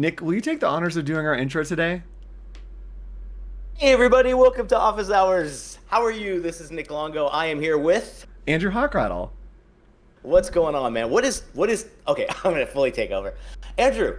Nick, will you take the honors of doing our intro today? Hey everybody, welcome to Office Hours. How are you? This is Nick Longo. I am here with Andrew Hockrattle. what's going on, man? What is okay, I'm gonna fully take over. Andrew,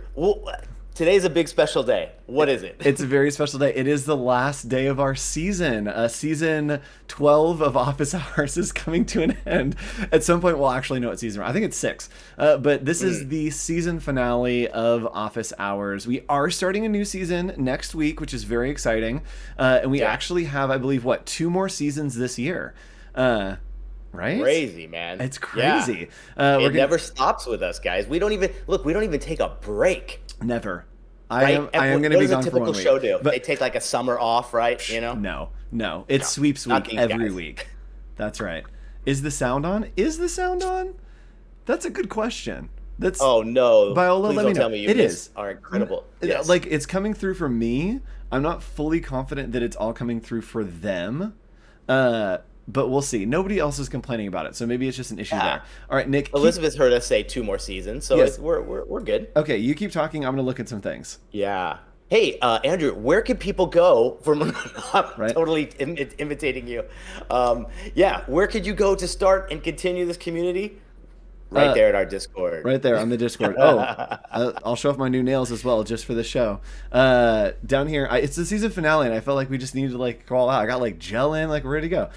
today's a big special day. What is it? It's a very special day. It is the last day of our season. Season 12 of Office Hours is coming to an end. At some point, we'll actually know what season. I think it's 6. But this is the season finale of Office Hours. We are starting a new season next week, which is very exciting. And we actually have, I believe, 2 more seasons this year. Right? Crazy, man. It's crazy. Yeah. It never stops with us, guys. We don't even take a break. Never. Right? I am going to be gone for 1 week. What does a typical show do? They take like a summer off, right? You know? No. It's sweeps week every week. That's right. Is the sound on? Is the sound on? That's a good question. That's Oh no. Viola, Please let don't me tell know. me It is. are incredible. Yes. Like, it's coming through for me. I'm not fully confident that it's all coming through for them. But we'll see. Nobody else is complaining about it, so maybe it's just an issue there. All right, Nick. Elizabeth's heard us say 2 more seasons, so Yes. we're good. Okay, you keep talking. I'm going to look at some things. Yeah. Hey, Andrew, where can people go from? I'm Right. totally imitating you. Yeah, where could you go to start and continue this community? Right there at our Discord. Right there on the Discord. Oh, I'll show off my new nails as well, just for the show. Down here, it's the season finale, and I felt like we just needed to like crawl out. I got like gel in, like ready to go.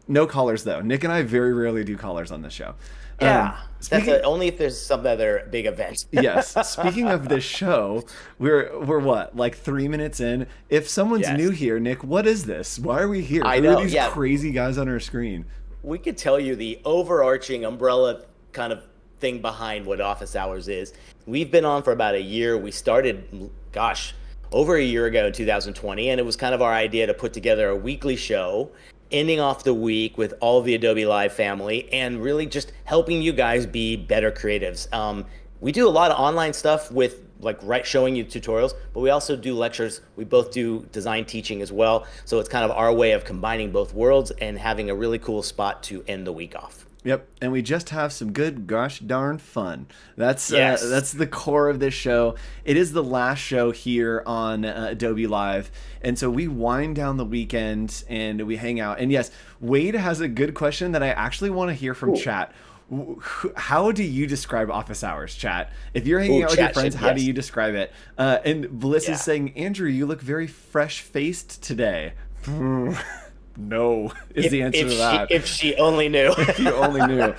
No collars though. Nick and I very rarely do collars on this show. Yeah, only if there's some other big event. Yes. Speaking of this show, we're what, like 3 minutes in. If someone's new here, Nick, what is this? Why are we here? Who are these crazy guys on our screen? We could tell you the overarching umbrella kind of thing behind what Office Hours is. We've been on for about a year. We started, over a year ago in 2020, and it was kind of our idea to put together a weekly show, ending off the week with all of the Adobe Live family and really just helping you guys be better creatives. We do a lot of online stuff with showing you tutorials, but we also do lectures. We both do design teaching as well. So it's kind of our way of combining both worlds and having a really cool spot to end the week off. Yep, and we just have some good gosh darn fun. That's the core of this show. It is the last show here on Adobe Live, and so we wind down the weekend and we hang out. And yes, Wade has a good question that I actually want to hear from chat. How do you describe Office Hours, chat? If you're hanging out with your friends, how do you describe it? And Bliss is saying, Andrew, you look very fresh-faced today. No, is the answer to that. If she only knew. If you only knew.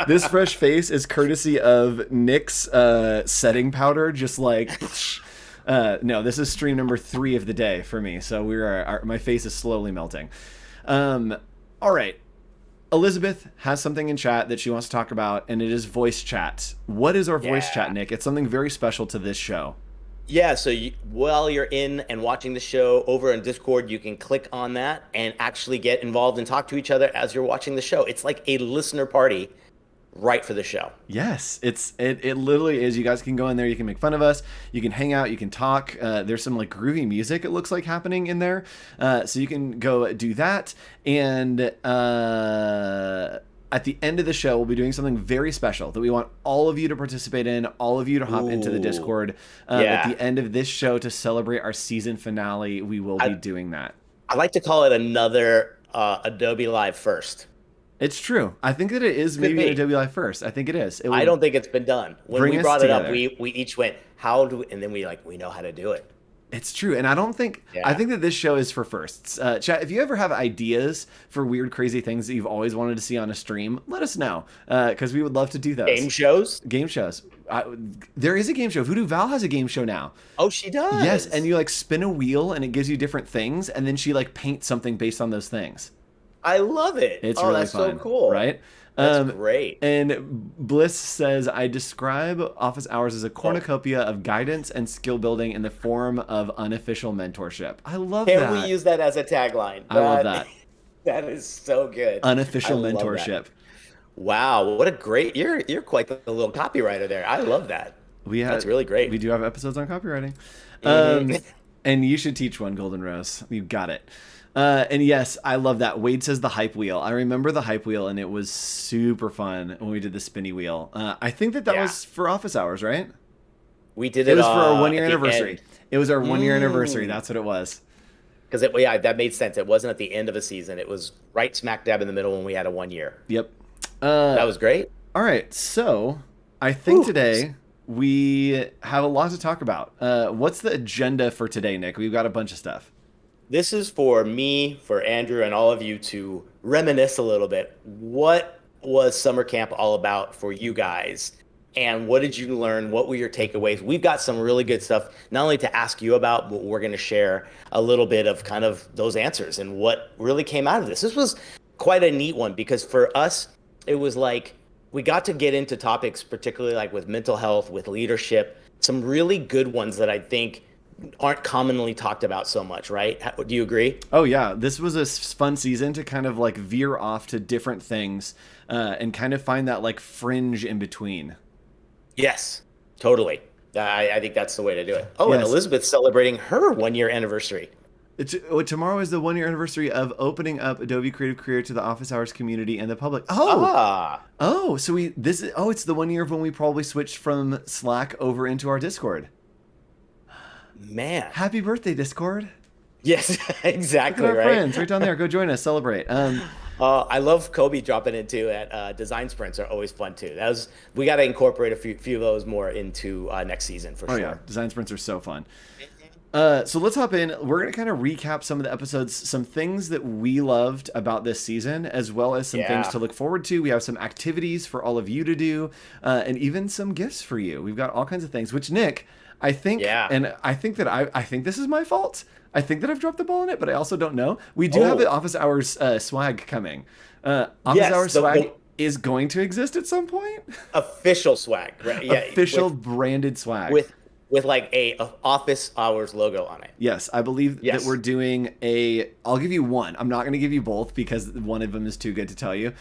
This fresh face is courtesy of Nick's setting powder, just like... no, this is stream number 3 of the day for me, so my face is slowly melting. All right. Elizabeth has something in chat that she wants to talk about, and it is voice chat. What is our voice chat, Nick? It's something very special to this show. Yeah, so while you're in and watching the show over on Discord, you can click on that and actually get involved and talk to each other as you're watching the show. It's like a listener party right for the show. Yes, it literally is. You guys can go in there, you can make fun of us, you can hang out, you can talk. There's some like groovy music, it looks like, happening in there. So you can go do that. And at the end of the show, we'll be doing something very special that we want all of you to participate in, all of you to hop into the Discord. At the end of this show, to celebrate our season finale, we will be doing that. I like to call it another Adobe Live first. It's true. I think that it is maybe Adobe Live first. I think it is. I don't think it's been done. When we brought it up, we each went, how do we, and then we know how to do it. It's true. And I don't think, I think that this show is for firsts. Chat, if you ever have ideas for weird, crazy things that you've always wanted to see on a stream, let us know. Because we would love to do those. Game shows? Game shows. There is a game show. Voodoo Val has a game show now. Oh, she does? Yes. And you like spin a wheel and it gives you different things. And then she like paints something based on those things. I love it. It's really that's fun, so cool. Right? That's great. And Bliss says, I describe Office Hours as a cornucopia of guidance and skill building in the form of unofficial mentorship. I love that. Can we use that as a tagline? I love that. That is so good. Unofficial mentorship. Wow, what a great, you're quite the little copywriter there. I love that. That's really great. We do have episodes on copywriting. And you should teach one, Golden Rose. You got it. And yes, I love that. Wade says the hype wheel. I remember the hype wheel, and it was super fun when we did the spinny wheel. I think that was for Office Hours, right? We did It it was for our at 1 year the anniversary. end. It was our 1 year anniversary. That's what it was. Because yeah, that made sense. It wasn't at the end of a season. It was right smack dab in the middle when we had a 1 year. Yep. That was great. All right. So I think Whew. today we have a lot to talk about. What's the agenda for today, Nick? We've got a bunch of stuff. This is for me, for Andrew, and all of you to reminisce a little bit. What was summer camp all about for you guys? And what did you learn? What were your takeaways? We've got some really good stuff, not only to ask you about, but we're going to share a little bit of kind of those answers and what really came out of this. This was quite a neat one because for us, it was like we got to get into topics, particularly like with mental health, with leadership, some really good ones that I think aren't commonly talked about so much, right? Do you agree? Oh yeah, this was a fun season to kind of like veer off to different things and kind of find that like fringe in between. Yes, totally. I think that's the way to do it. Oh, Yes. and Elizabeth's celebrating her 1 year anniversary. Tomorrow is the 1 year anniversary of opening up Adobe Creative Cloud to the office hours community and the public. So it's the 1 year of when we probably switched from Slack over into our Discord. Man. Happy birthday, Discord. Yes, exactly. Look at our right. friends right down there. Go join us, celebrate. I love Kobe dropping in too at design sprints are always fun too. We got to incorporate a few of those more into next season for sure. Oh yeah, design sprints are so fun. So let's hop in. We're going to kind of recap some of the episodes, some things that we loved about this season, as well as some things to look forward to. We have some activities for all of you to do, and even some gifts for you. We've got all kinds of things, which Nick, I think, and I think that I think this is my fault. I think that I've dropped the ball on it, but I also don't know. We do have the Office Hours swag coming. Office Hours swag is going to exist at some point. Official swag, right? Yeah, official branded swag with like a Office Hours logo on it. Yes, I believe that we're doing I'll give you one. I'm not going to give you both because one of them is too good to tell you.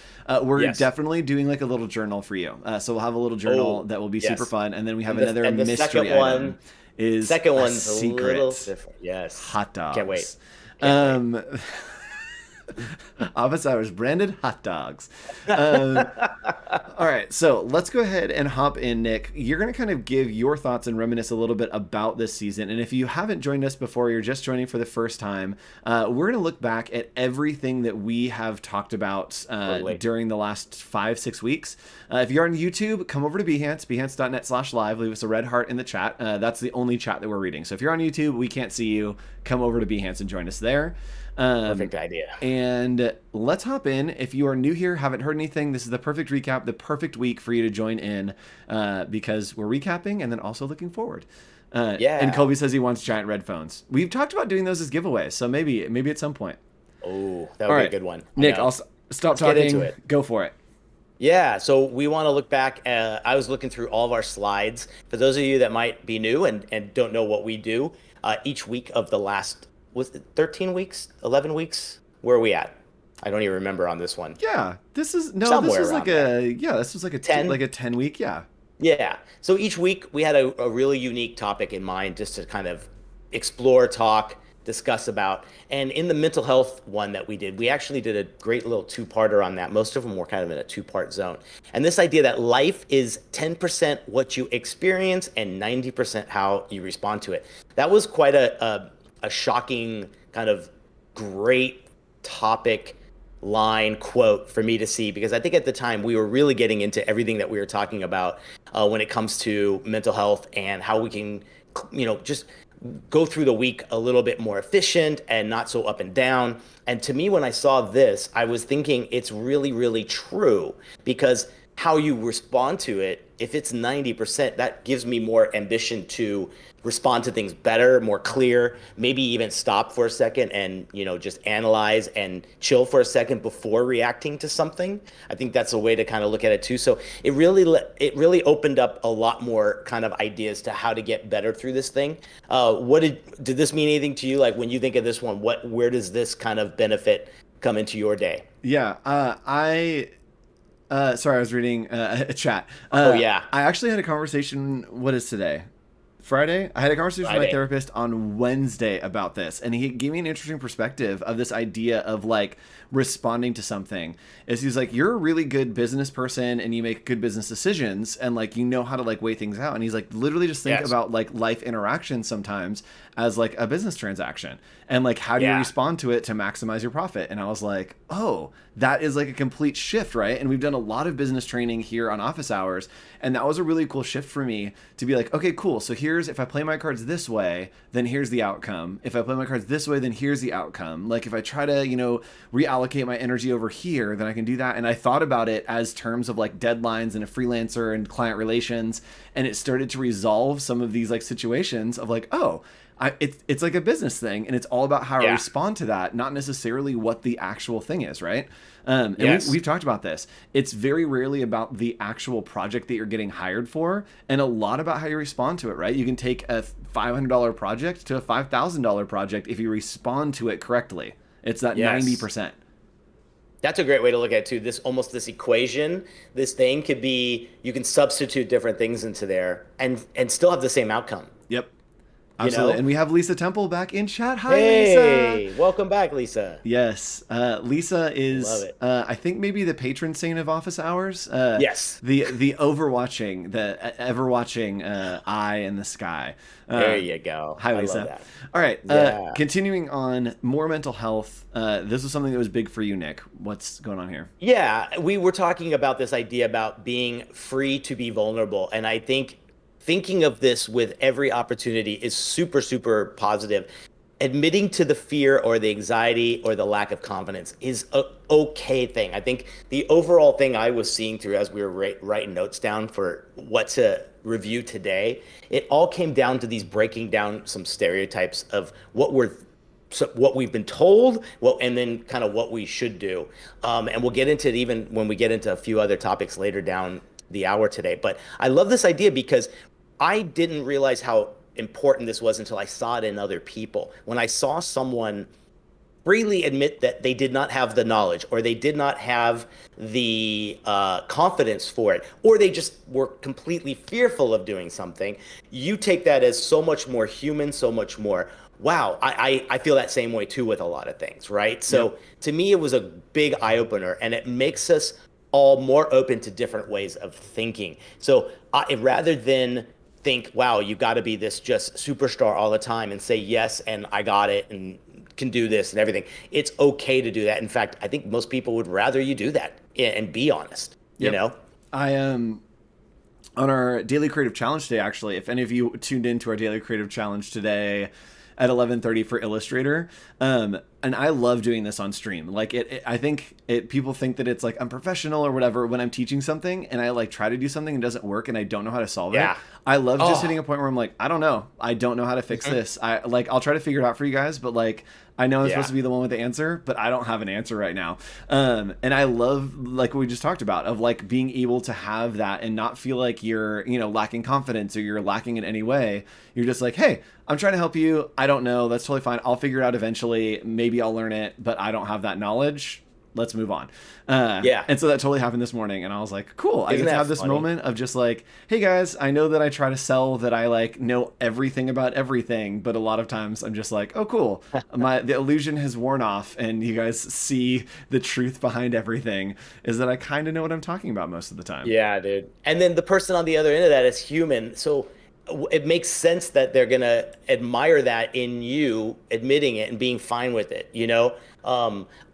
We're definitely doing like a little journal for you. So we'll have a little journal that will be super fun, and then we have another mystery item. Second one's secret. A little different. Yes. Hot dogs. Can't wait. Office Hours branded hot dogs. All right, so let's go ahead and hop in, Nick. You're going to kind of give your thoughts and reminisce a little bit about this season. And if you haven't joined us before, you're just joining for the first time, we're going to look back at everything that we have talked about during the last 5-6 weeks. If you're on YouTube, come over to Behance, behance.net/live. Leave us a red heart in the chat. That's the only chat that we're reading. So if you're on YouTube, we can't see you. Come over to Behance and join us there. Perfect idea. And let's hop in. If you are new here, haven't heard anything, this is the perfect recap, the perfect week for you to join in because we're recapping and then also looking forward. And Kobe says he wants giant red phones. We've talked about doing those as giveaways, so maybe at some point. Oh, that would be a good one. Nick, I'll stop talking. Get into it. Go for it. Yeah, so we want to look back. I was looking through all of our slides. For those of you that might be new and don't know what we do, each week of the last, was it 13 weeks, 11 weeks? Where are we at? I don't even remember on this one. Yeah, this was like a 10, like a 10 week. Yeah. Yeah. So each week we had a really unique topic in mind just to kind of explore, talk, discuss about. And in the mental health one that we did, we actually did a great little two-parter on that. Most of them were kind of in a two-part zone. And this idea that life is 10% what you experience and 90% how you respond to it. That was quite a shocking kind of great topic line quote for me to see, because I think at the time we were really getting into everything that we were talking about when it comes to mental health and how we can, just go through the week a little bit more efficient and not so up and down. And to me, when I saw this, I was thinking it's really, really true, because how you respond to it, if it's 90%, that gives me more ambition to respond to things better, more clear, maybe even stop for a second and, just analyze and chill for a second before reacting to something. I think that's a way to kind of look at it too. So it really opened up a lot more kind of ideas to how to get better through this thing. Did this mean anything to you? Like when you think of this one, where does this kind of benefit come into your day? Yeah, sorry, I was reading a chat. I actually had a conversation. What is today? Friday. I had a conversation with my Friday. therapist on Wednesday about this, and he gave me an interesting perspective of this idea of like responding to something. Is he's like, you're a really good business person and you make good business decisions and like you know how to like weigh things out. And he's like, literally just think about like life interactions sometimes as like a business transaction and like how do you respond to it to maximize your profit. And I was like, oh, that is like a complete shift, right? And we've done a lot of business training here on Office Hours, and that was a really cool shift for me to be like, okay, cool, so here's, if I play my cards this way, then here's the outcome. If I play my cards this way, then here's the outcome. Like if I try to, you know, reallocate my energy over here, then I can do that. And I thought about it as terms of like deadlines and a freelancer and client relations, and it started to resolve some of these like situations of like, oh, it's like a business thing, and it's all about how I respond to that, not necessarily what the actual thing is, right? And we've talked about this. It's very rarely about the actual project that you're getting hired for, and a lot about how you respond to it, right? You can take a $500 project to a $5,000 project if you respond to it correctly. It's that 90%. That's a great way to look at it too. This equation, this thing could be, you can substitute different things into there and still have the same outcome. Yep. Absolutely. You know? And we have Lisa Temple back in chat. Hi, hey, Lisa. Welcome back, Lisa. Yes. Lisa is, I think, maybe the patron saint of Office Hours. Yes. The overwatching, the ever-watching eye in the sky. There you go. Hi, Lisa. I love that. All right. Continuing on, more mental health. This was something that was big for you, Nick. What's going on here? Yeah, we were talking about this idea about being free to be vulnerable. And I think thinking of this with every opportunity is super, super positive. Admitting to the fear or the anxiety or the lack of confidence is an okay thing. I think the overall thing I was seeing through as we were writing notes down for what to review today, it all came down to these breaking down some stereotypes of what we've been told, and then kind of what we should do. And we'll get into it even when we get into a few other topics later down the hour today. But I love this idea because I didn't realize how important this was until I saw it in other people. When I saw someone freely admit that they did not have the knowledge, or they did not have the confidence for it, or they just were completely fearful of doing something, you take that as so much more human, so much more, wow, I feel that same way too with a lot of things, right? So to me, it was a big eye opener, and it makes us all more open to different ways of thinking. So rather than think, wow, you got to be this just superstar all the time and say yes and I got it and can do this and everything, it's okay to do that. In fact, I think most people would rather you do that and be honest. You know, I am on our daily creative challenge today. Actually, if any of you tuned into our daily creative challenge today at 11:30 for Illustrator, and I love doing this on stream. Like I think people think that it's like unprofessional or whatever when I'm teaching something and I like try to do something and it doesn't work and I don't know how to solve it. I love just hitting a point where I'm like, I don't know how to fix this. I'll try to figure it out for you guys, but like I know I'm supposed to be the one with the answer, but I don't have an answer right now. And I love, like what we just talked about, of like being able to have that and not feel like you're, lacking confidence or you're lacking in any way. You're just like, hey, I'm trying to help you. I don't know. That's totally fine. I'll figure it out eventually. Maybe I'll learn it, but I don't have that knowledge. Let's move on. And so that totally happened this morning, and I was like, cool. I get to have this moment of just like, hey guys, I know that I try to sell that I like know everything about everything, but a lot of times I'm just like, oh cool, the illusion has worn off, and you guys see the truth behind everything is that I kind of know what I'm talking about most of the time. Yeah, dude. And then the person on the other end of that is human, so it makes sense that they're gonna admire that in you admitting it and being fine with it.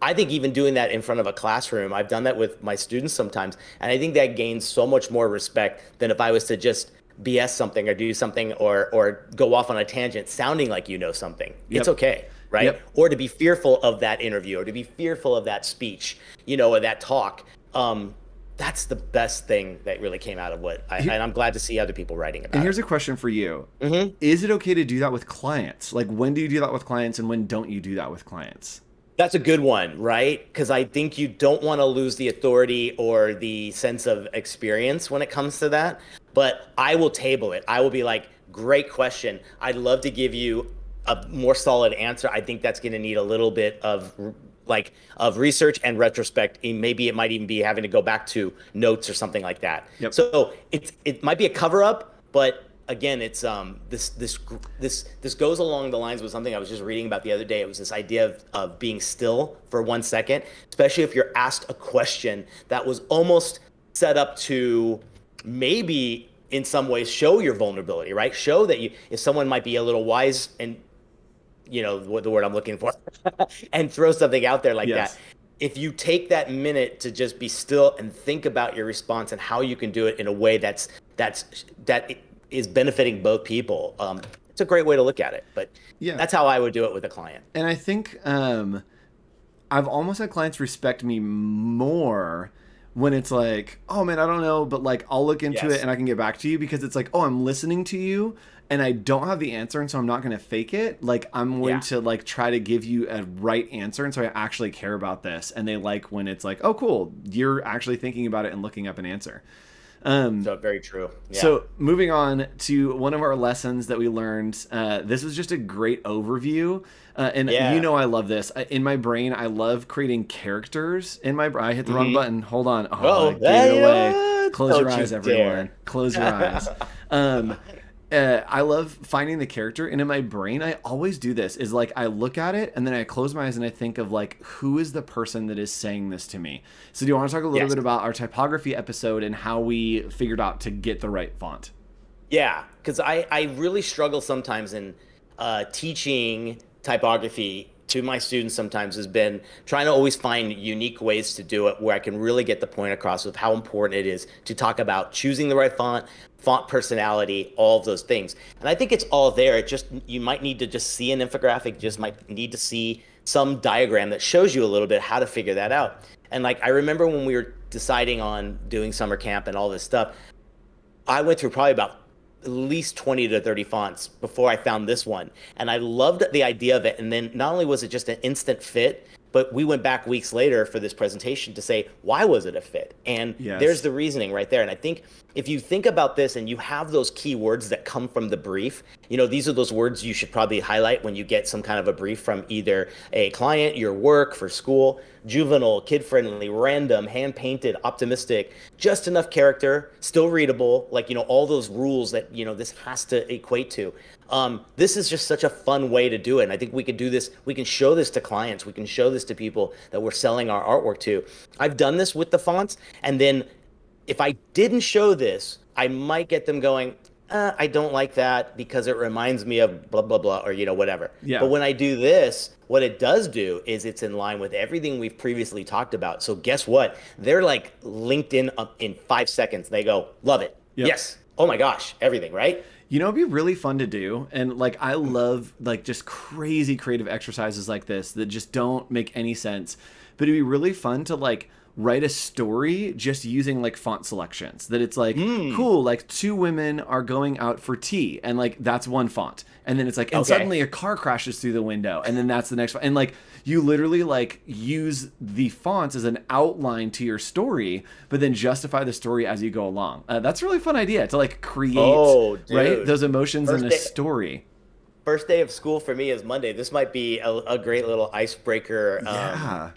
I think even doing that in front of a classroom, I've done that with my students sometimes, and I think that gains so much more respect than if I was to just BS something or do something or go off on a tangent sounding like you know something. It's okay, right? Or to be fearful of that interview or to be fearful of that speech, or that talk. That's the best thing that really came out of and I'm glad to see other people writing about it. And here's a question for you. Is it okay to do that with clients? Like, when do you do that with clients and when don't you do that with clients? That's a good one, right? Because I think you don't want to lose the authority or the sense of experience when it comes to that. But I will table it. I will be like, great question. I'd love to give you a more solid answer. I think that's going to need a little bit of research and retrospect. Maybe it might even be having to go back to notes or something like that. So it might be a cover up, but again, it's this goes along the lines with something I was just reading about the other day. It was this idea of being still for 1 second, especially if you're asked a question that was almost set up to maybe in some ways show your vulnerability, right? Show that if someone might be a little wise and what the word I'm looking for, and throw something out there like Yes. that. If you take that minute to just be still and think about your response and how you can do it in a way that is benefiting both people, it's a great way to look at it. But Yeah. that's how I would do it with a client. And I think I've almost had clients respect me more when it's like, oh man, I don't know, but like I'll look into Yes. it and I can get back to you, because it's like, oh, I'm listening to you and I don't have the answer, and so I'm not going to fake it. Like I'm going to like try to give you a right answer, and so I actually care about this. And they like when it's like, oh cool, you're actually thinking about it and looking up an answer. So very true. Yeah. So moving on to one of our lessons that we learned, this was just a great overview. And I love this. In my brain, I love creating characters in my brain. I hit the wrong button. Hold on. Oh, I gave it away. Close your eyes, everyone. Close your eyes. I love finding the character, and in my brain, I always do this, is like I look at it and then I close my eyes and I think of like, who is the person that is saying this to me? So do you want to talk a little bit about our typography episode and how we figured out to get the right font? Yeah, because I really struggle sometimes in teaching typography to my students. Sometimes has been trying to always find unique ways to do it where I can really get the point across of how important it is to talk about choosing the right font personality, all of those things. And I think it's all there. It just, you might need to just see an infographic, just might need to see some diagram that shows you a little bit how to figure that out. And like, I remember when we were deciding on doing summer camp and all this stuff, I went through probably about at least 20 to 30 fonts before I found this one. And I loved the idea of it. And then not only was it just an instant fit, but we went back weeks later for this presentation to say, why was it a fit? And there's the reasoning right there. And I think if you think about this and you have those key words that come from the brief, these are those words you should probably highlight when you get some kind of a brief from either a client, your work, for school: juvenile, kid-friendly, random, hand-painted, optimistic, just enough character, still readable, like, all those rules that, this has to equate to. This is just such a fun way to do it. And I think we could do this. We can show this to clients. We can show this to people that we're selling our artwork to. I've done this with the fonts. And then if I didn't show this, I might get them going, I don't like that because it reminds me of blah, blah, blah, or, whatever. Yeah. But when I do this, what it does do is it's in line with everything we've previously talked about. So guess what? They're like linked in 5 seconds. They go, love it. Yep. Yes. Oh my gosh. Everything, right? It'd be really fun to do. And like, I love like just crazy creative exercises like this that just don't make any sense, but it'd be really fun to like write a story just using like font selections, that it's like, cool, like 2 women are going out for tea, and like that's one font. And then it's like, and suddenly a car crashes through the window, and then that's the next one. And like, you literally like use the fonts as an outline to your story, but then justify the story as you go along. That's a really fun idea to like create, right, those emotions in a story. First day of school for me is Monday. This might be a great little icebreaker.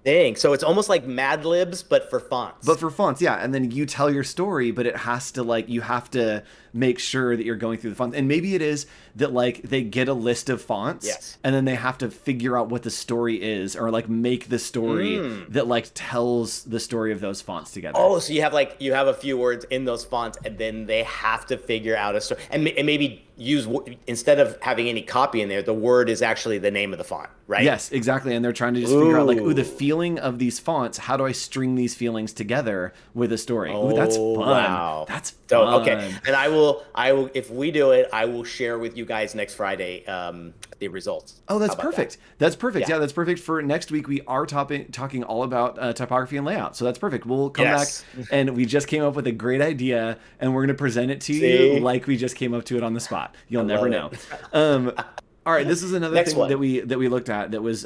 Thing. So it's almost like Mad Libs, but for fonts. Yeah. And then you tell your story, but it has to like, you have to make sure that you're going through the fonts. And maybe it is that like they get a list of fonts, and then they have to figure out what the story is, or like make the story that like tells the story of those fonts together. Oh, so you have a few words in those fonts, and then they have to figure out a story, and maybe use, instead of having any copy in there, the word is actually the name of the font, right? Yes, exactly. And they're trying to just figure out like, the feeling of these fonts. How do I string these feelings together with a story? That's fun. Wow. That's fun. So, okay. And I will, if we do it, I will share with you guys next Friday the results. Oh, that's perfect. That's perfect. Yeah, that's perfect. For next week, we are talking all about typography and layout. So that's perfect. We'll come back, and we just came up with a great idea, and we're going to present it to you like we just came up to it on the spot. You'll never know. All right, this is another thing that we looked at that was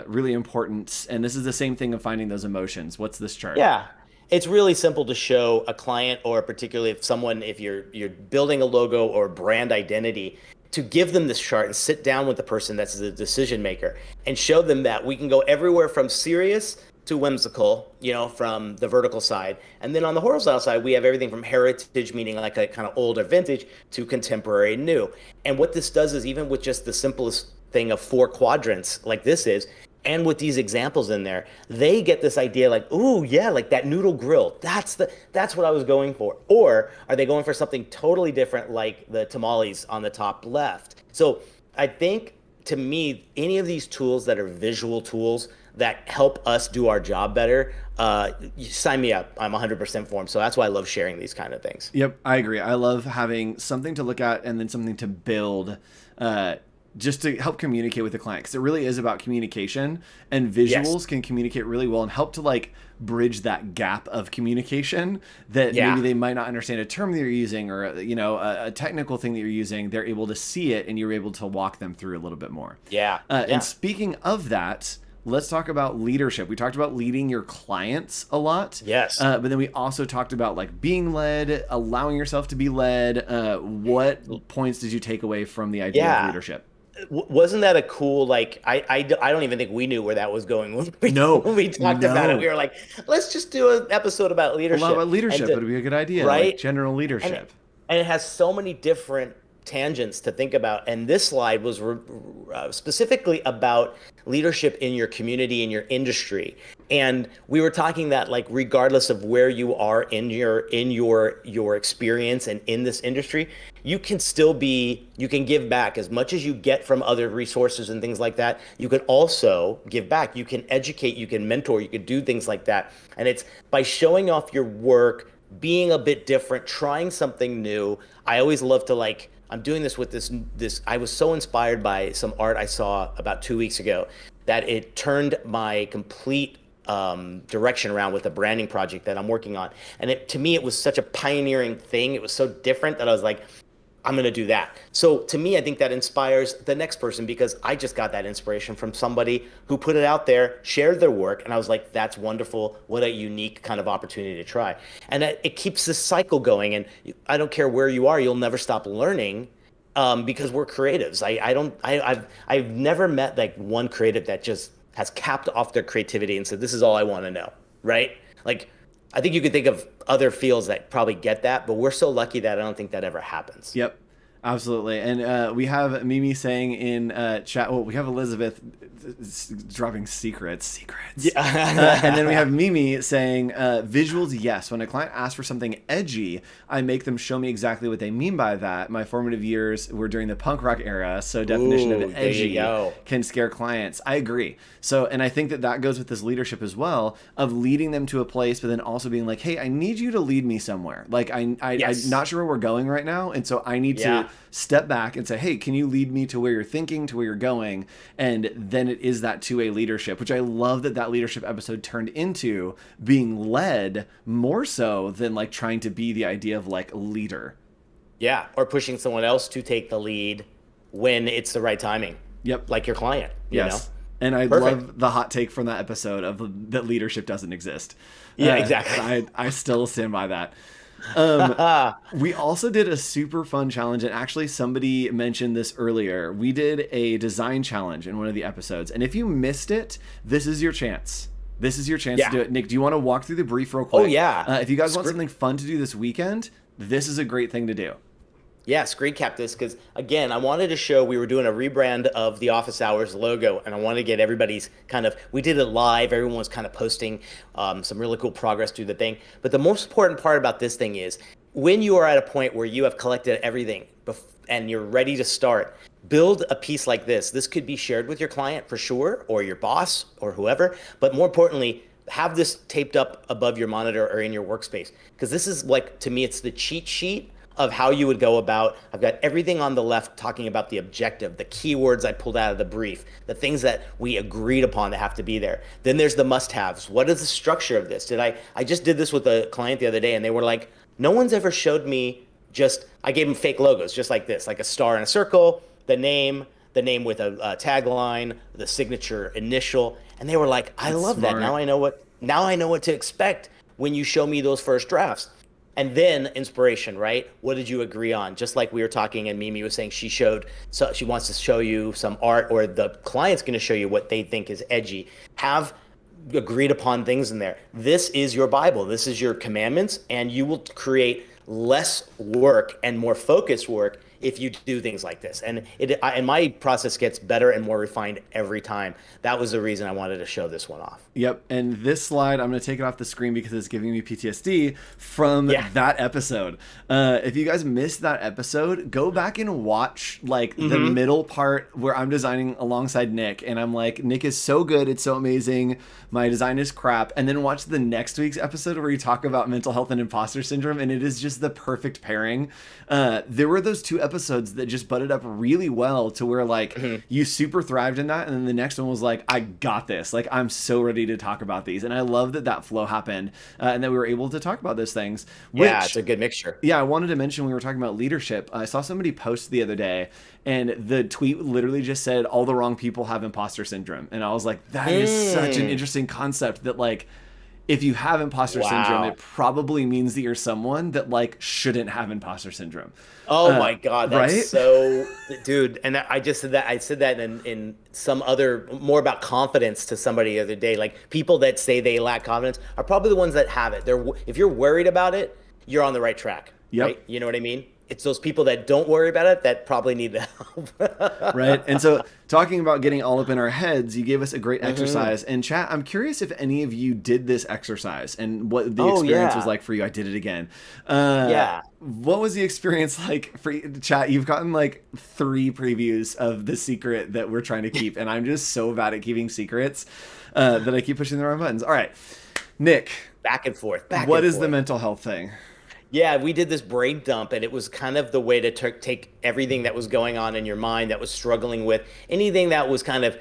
really important, and this is the same thing of finding those emotions. What's this chart? Yeah. It's really simple to show a client, or particularly if you're building a logo or brand identity, to give them this chart and sit down with the person that's the decision maker and show them that we can go everywhere from serious to whimsical, from the vertical side. And then on the horizontal side, we have everything from heritage, meaning like a kind of older vintage, to contemporary new. And what this does is, even with just the simplest thing of 4 quadrants like this is, and with these examples in there, they get this idea like, ooh, yeah, like that noodle grill. That's what I was going for. Or are they going for something totally different, like the tamales on the top left? So I think, to me, any of these tools that are visual tools that help us do our job better, sign me up. I'm 100% for them. So that's why I love sharing these kind of things. Yep, I agree. I love having something to look at and then something to build, just to help communicate with the client, because it really is about communication, and visuals can communicate really well and help to like bridge that gap of communication that maybe they might not understand a term that you're using, or a technical thing that you're using. They're able to see it and you're able to walk them through a little bit more. And speaking of that, let's talk about leadership. We talked about leading your clients a lot. Yes. But then we also talked about like being led, allowing yourself to be led. What points did you take away from the idea of leadership? Wasn't that a cool, like, I don't even think we knew where that was going when we talked about it. We were like, let's just do an episode about leadership. A lot about leadership would be a good idea, right? Like general leadership. And it has so many different tangents to think about. And this slide was specifically about leadership in your community, in your industry. And we were talking that, like, regardless of where you are in your experience and in this industry, you can give back as much as you get from other resources and things like that. You can also give back. You can educate, you can mentor, you can do things like that. And it's by showing off your work, being a bit different, trying something new. I always love to, I'm doing this with this. I was so inspired by some art I saw about 2 weeks ago that it turned my complete direction around with a branding project that I'm working on. And to me, it was such a pioneering thing. It was so different that I was like, I'm going to do that. So to me, I think that inspires the next person, because I just got that inspiration from somebody who put it out there, shared their work, and I was like, that's wonderful. What a unique kind of opportunity to try. And it keeps this cycle going. And I don't care where you are, you'll never stop learning, because we're creatives. I've never met like one creative that just has capped off their creativity and said, this is all I want to know, right? Like, I think you could think of other fields that probably get that, but we're so lucky that I don't think that ever happens. Yep, absolutely. And we have Mimi saying in chat, we have Elizabeth dropping secrets. Yeah. And then we have Mimi saying, visuals, yes. When a client asks for something edgy, I make them show me exactly what they mean by that. My formative years were during the punk rock era, so definition of edgy can scare clients. I agree. So, and I think that goes with this leadership as well, of leading them to a place, but then also being like, hey, I need you to lead me somewhere. Like, I'm not sure where we're going right now, and so I need to step back and say, hey, can you lead me to where you're thinking, to where you're going? And then it is that two-way leadership, which I love that leadership episode turned into being led more so than like trying to be the idea of like leader. Yeah, or pushing someone else to take the lead when it's the right timing. Yep. Like your client, you know? And I love the hot take from that episode of that leadership doesn't exist. Yeah, exactly. I still stand by that. We also did a super fun challenge, and actually somebody mentioned this earlier. We did a design challenge in one of the episodes, and if you missed it, this is your chance. This is your chance to do it. Nick, do you want to walk through the brief real quick? Oh, yeah. If you guys want something fun to do this weekend, this is a great thing to do. Yeah, screen cap this, because again, I wanted to show we were doing a rebrand of the Office Hours logo, and I wanted to get everybody's we did it live. Everyone was kind of posting some really cool progress through the thing. But the most important part about this thing is when you are at a point where you have collected everything and you're ready to start, build a piece like this. This could be shared with your client for sure, or your boss or whoever. But more importantly, have this taped up above your monitor or in your workspace, because this is to me, it's the cheat sheet of how you would go about. I've got everything on the left talking about the objective, the keywords I pulled out of the brief, the things that we agreed upon that have to be there. Then there's the must-haves. What is the structure of this? I just did this with a client the other day, and they were like, no one's ever showed me I gave them fake logos, just like this, like a star and a circle, the name with a tagline, the signature initial. And they were like, I love that. Now I know what to expect when you show me those first drafts. And then inspiration, right? What did you agree on? Just like we were talking, and Mimi was saying she wants to show you some art, or the client's going to show you what they think is edgy. Have agreed upon things in there. This is your Bible. This is your commandments, and you will create less work and more focused work if you do things like this. And my process gets better and more refined every time. That was the reason I wanted to show this one off. Yep. And this slide, I'm going to take it off the screen because it's giving me PTSD from that episode. If you guys missed that episode, go back and watch like the middle part where I'm designing alongside Nick. And I'm like, Nick is so good. It's so amazing. My design is crap. And then watch the next week's episode where you talk about mental health and imposter syndrome. And it is just the perfect pairing. There were those two episodes that just butted up really well to where like you super thrived in that. And then the next one was like, I got this. Like, I'm so ready to talk about these. And I love that flow happened and that we were able to talk about those things. Yeah, it's a good mixture. Yeah, I wanted to mention when we were talking about leadership, I saw somebody post the other day and the tweet literally just said, all the wrong people have imposter syndrome. And I was like, that is such an interesting concept that like, if you have imposter syndrome, it probably means that you're someone that like shouldn't have imposter syndrome. Oh my God. That's right? So, dude. And I just said that. I said that in some other, more about confidence to somebody the other day. Like, people that say they lack confidence are probably the ones that have it. If you're worried about it, you're on the right track. Yep. Right? You know what I mean? It's those people that don't worry about it that probably need the help. Right. And so talking about getting all up in our heads, you gave us a great exercise. And chat, I'm curious if any of you did this exercise and what the experience was like for you. I did it again. What was the experience like for you? Chat? You've gotten like 3 previews of the secret that we're trying to keep. And I'm just so bad at keeping secrets that I keep pushing the wrong buttons. All right, Nick. Back and forth. What is the mental health thing? Yeah, we did this brain dump, and it was kind of the way to take everything that was going on in your mind that was struggling with anything that was kind of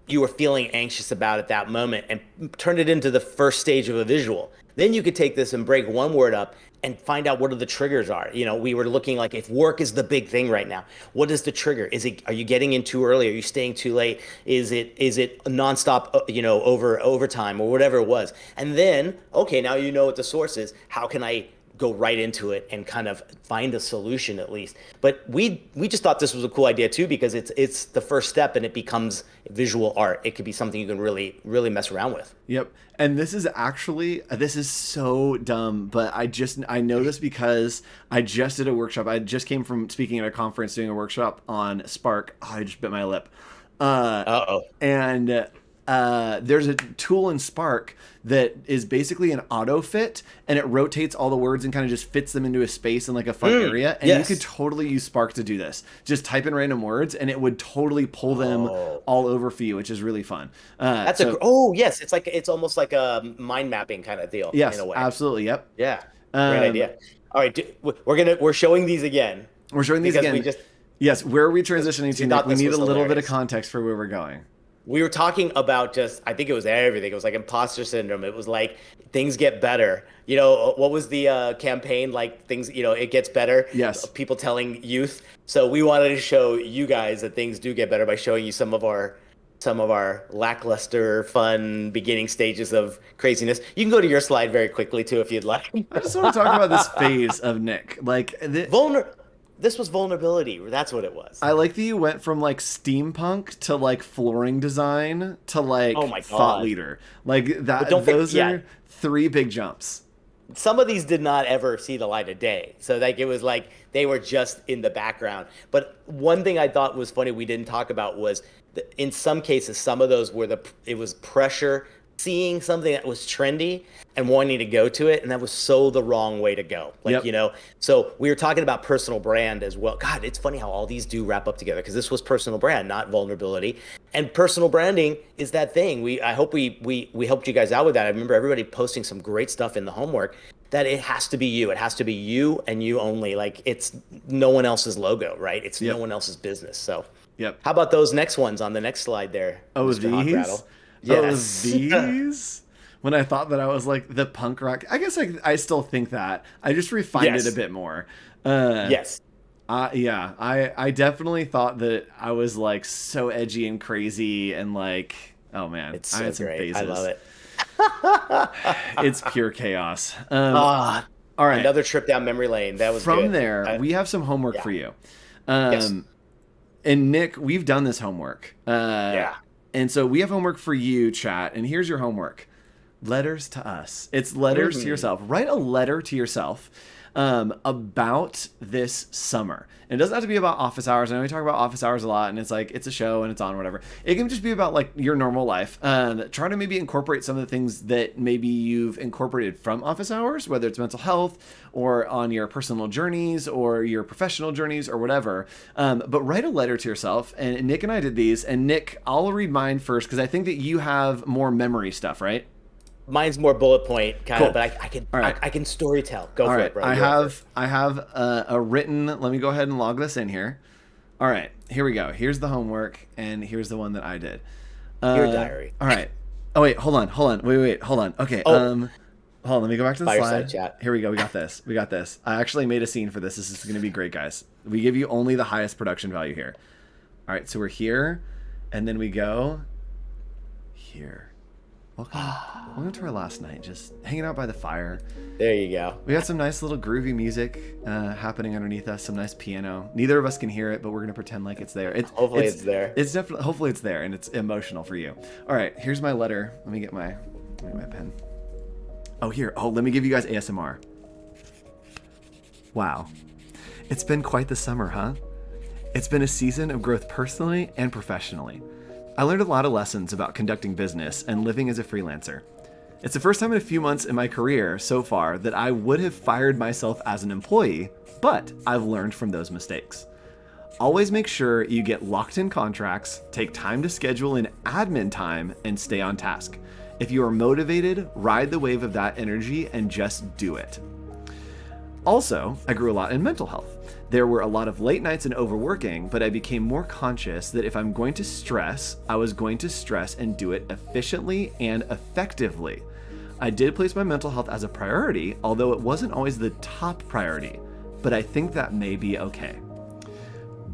you were feeling anxious about at that moment, and turn it into the first stage of a visual. Then you could take this and break one word up and find out what are the triggers are. You know, we were looking like, if work is the big thing right now, what is the trigger? Are you getting in too early? Are you staying too late? Is it nonstop, overtime or whatever it was? And then, okay, now you know what the source is. How can I go right into it and kind of find a solution at least? But we just thought this was a cool idea too, because it's the first step and it becomes visual art. It could be something you can really, really mess around with. Yep. And this is so dumb, but I know this because I just did a workshop. I just came from speaking at a conference doing a workshop on Spark. Oh, I just bit my lip. And there's a tool in Spark that is basically an auto fit, and it rotates all the words and kind of just fits them into a space in like a fun area. And you could totally use Spark to do this. Just type in random words and it would totally pull them all over for you, which is really fun. Yes. It's almost like a mind mapping kind of deal. Yes, in a way. Absolutely. Yep. Yeah. Great idea. All right. We're showing these again. Yes. Where are we transitioning to, Nick? We need a little bit of hilarious. context for where we're going. We were talking about I think it was everything. It was like imposter syndrome. It was like things get better. You know, what was the campaign? Like things, it gets better. Yes. People telling youth. So we wanted to show you guys that things do get better by showing you some of our lackluster, fun beginning stages of craziness. You can go to your slide very quickly too, if you'd like. I just want to talk about this phase of Nick. Like This was vulnerability. That's what it was. I like that you went from like steampunk to like flooring design to like thought leader. Like that. Those are 3 big jumps. Some of these did not ever see the light of day. So like it was like they were just in the background. But one thing I thought was funny we didn't talk about was in some cases, some of those it was pressure, seeing something that was trendy and wanting to go to it, and that was so the wrong way to go. So we were talking about personal brand as well. God, it's funny how all these do wrap up together, because this was personal brand, not vulnerability. And personal branding is that thing. I hope we helped you guys out with that. I remember everybody posting some great stuff in the homework that it has to be you. It has to be you and you only. Like, it's no one else's logo, right? It's no one else's business. So how about those next ones on the next slide there? Oh, Mr. these? Yes. Oh, these? When I thought that I was like the punk rock, I guess I still think that. I just refined it a bit more. Yes. I definitely thought that I was like so edgy and crazy and like, oh man, it's so great. I love it. It's pure chaos. All right. Another trip down memory lane. That was from good. there. We have some homework for you. And Nick, we've done this homework. And so we have homework for you, chat. And here's your homework. Letters to us. It's letters to yourself. Write a letter to yourself about this summer. And it doesn't have to be about office hours. I know we talk about office hours a lot, and it's like it's a show and it's on whatever. It can just be about like your normal life. Try to maybe incorporate some of the things that maybe you've incorporated from office hours, whether it's mental health or on your personal journeys or your professional journeys or whatever. But write a letter to yourself. And Nick and I did these. And Nick, I'll read mine first because I think that you have more memory stuff, right? Mine's more bullet point kind of, but I can storytell. Go All for right. it, bro. I have a written. Let me go ahead and log this in here. All right, here we go. Here's the homework, and here's the one that I did. Your diary. All right. Oh wait, hold on. Wait, hold on. Okay. Hold on. Let me go back to the Fireside slide. chat. Here we go. We got this. I actually made a scene for this. This is going to be great, guys. We give you only the highest production value here. All right. So we're here, and then we go here. Welcome to our last night, just hanging out by the fire. There you go. We got some nice little groovy music happening underneath us, some nice piano. Neither of us can hear it, but we're going to pretend like it's there. Hopefully it's there. It's definitely, hopefully it's there, and it's emotional for you. All right, here's my letter. Let me get my pen. Oh, here. Oh, let me give you guys ASMR. Wow. It's been quite the summer, huh? It's been a season of growth personally and professionally. I learned a lot of lessons about conducting business and living as a freelancer. It's the first time in a few months in my career so far that I would have fired myself as an employee, but I've learned from those mistakes. Always make sure you get locked in contracts, take time to schedule in admin time, and stay on task. If you are motivated, ride the wave of that energy and just do it. Also, I grew a lot in mental health. There were a lot of late nights and overworking, but I became more conscious that if I'm going to stress, I was going to stress and do it efficiently and effectively. I did place my mental health as a priority, although it wasn't always the top priority, but I think that may be okay.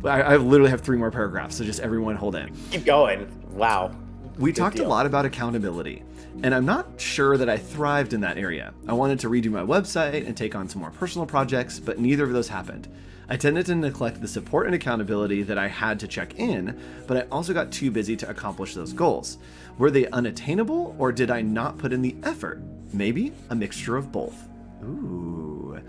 I literally have 3 more paragraphs, so just everyone hold in. Keep going. Wow. We talked a lot about accountability, and I'm not sure that I thrived in that area. I wanted to redo my website and take on some more personal projects, but neither of those happened. I tended to neglect the support and accountability that I had to check in, but I also got too busy to accomplish those goals. Were they unattainable, or did I not put in the effort? Maybe a mixture of both. Ooh.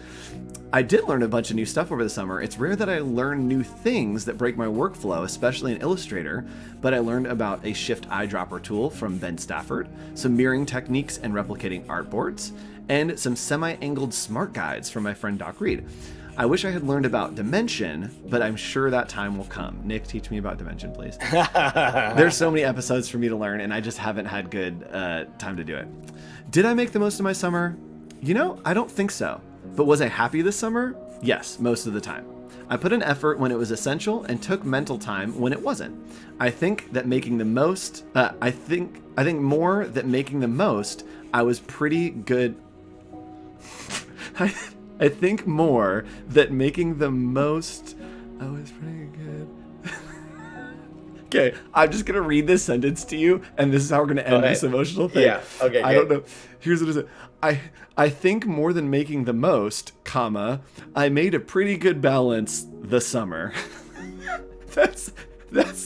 I did learn a bunch of new stuff over the summer. It's rare that I learn new things that break my workflow, especially in Illustrator, but I learned about a shift eyedropper tool from Ben Stafford, some mirroring techniques and replicating artboards, and some semi-angled smart guides from my friend Doc Reed. I wish I had learned about dimension, but I'm sure that time will come. Nick, teach me about dimension, please. There's so many episodes for me to learn, and I just haven't had good time to do it. Did I make the most of my summer? You know, I don't think so. But was I happy this summer? Yes, most of the time. I put in effort when it was essential and took mental time when it wasn't. I think that making the most, I think more that making the most, I was pretty good. I think more that making the most, I was pretty good. Okay, I'm just gonna read this sentence to you, and this is how we're gonna end this emotional thing. Yeah. Okay. I don't know. Here's what it says. I think more than making the most, comma, I made a pretty good balance this summer. That's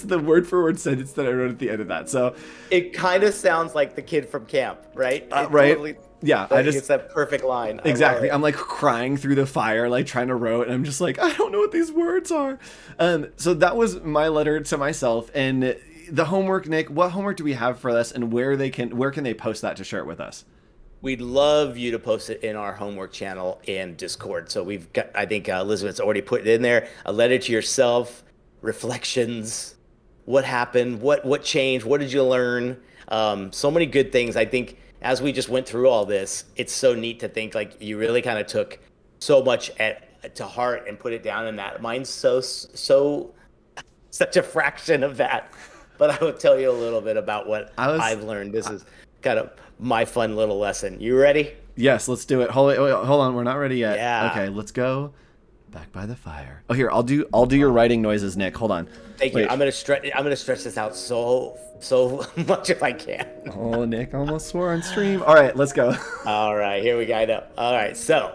the word for word sentence that I wrote at the end of that. So it kind of sounds like the kid from camp, right? Right. Totally, yeah. it's that perfect line. Exactly. I'm like crying through the fire, like trying to row it. And I'm just like, I don't know what these words are. So that was my letter to myself. And the homework, Nick, what homework do we have for us, and where can they post that to share it with us? We'd love you to post it in our homework channel and Discord. So we've got, I think Elizabeth's already put it in there, a letter to yourself, reflections, what happened, what changed, what did you learn? So many good things. I think as we just went through all this, it's so neat to think like you really kind of took so much to heart and put it down in that. Mine's such a fraction of that. But I will tell you a little bit about what I've learned. This is kind of my fun little lesson. You ready? Yes, let's do it. Hold on, we're not ready yet. Yeah. Okay, let's go back by the fire. Oh, here, I'll do your writing noises, Nick. Hold on. Thank you. I'm gonna stretch this out so much if I can. Oh, Nick almost swore on stream. All right, let's go. All right, here we go. All right, so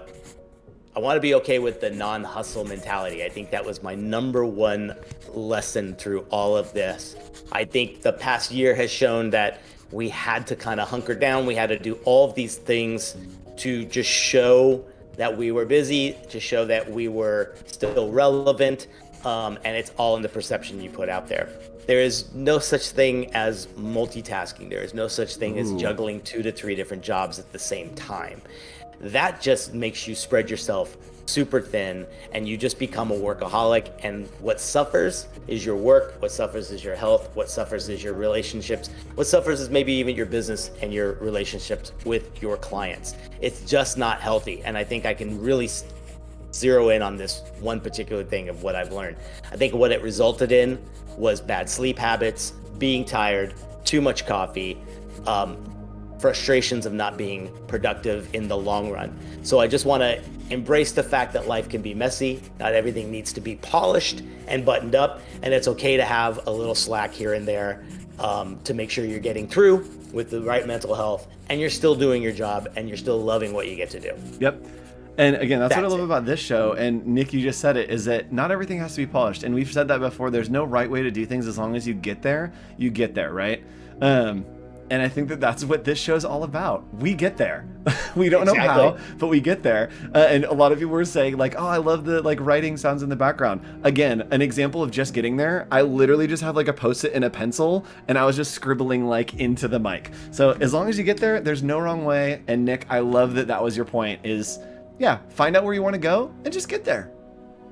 I want to be okay with the non-hustle mentality. I think that was my number one lesson through all of this. I think the past year has shown that we had to kind of hunker down. We had to do all of these things to just show that we were busy, to show that we were still relevant. And it's all in the perception you put out there. There is no such thing as multitasking. There is no such thing as juggling 2 to 3 different jobs at the same time. That just makes you spread yourself super thin, and you just become a workaholic. And what suffers is your work, what suffers is your health, what suffers is your relationships, what suffers is maybe even your business and your relationships with your clients. It's just not healthy. And I think I can really zero in on this one particular thing of what I've learned. I think what it resulted in was bad sleep habits, being tired, too much coffee, frustrations of not being productive in the long run. So I just want to embrace the fact that life can be messy. Not everything needs to be polished and buttoned up, and it's okay to have a little slack here and there to make sure you're getting through with the right mental health, and you're still doing your job, and you're still loving what you get to do. Yep. And again, that's what I love about this show. And Nick, you just said it, is that not everything has to be polished. And we've said that before. There's no right way to do things. As long as you get there, right? And I think that that's what this show's all about. We get there. We don't know how, but we get there. And a lot of people were saying like, oh, I love the like writing sounds in the background. Again, an example of just getting there. I literally just have like a Post-it and a pencil, and I was just scribbling like into the mic. So as long as you get there, there's no wrong way. And Nick, I love that that was your point is, yeah, find out where you want to go and just get there.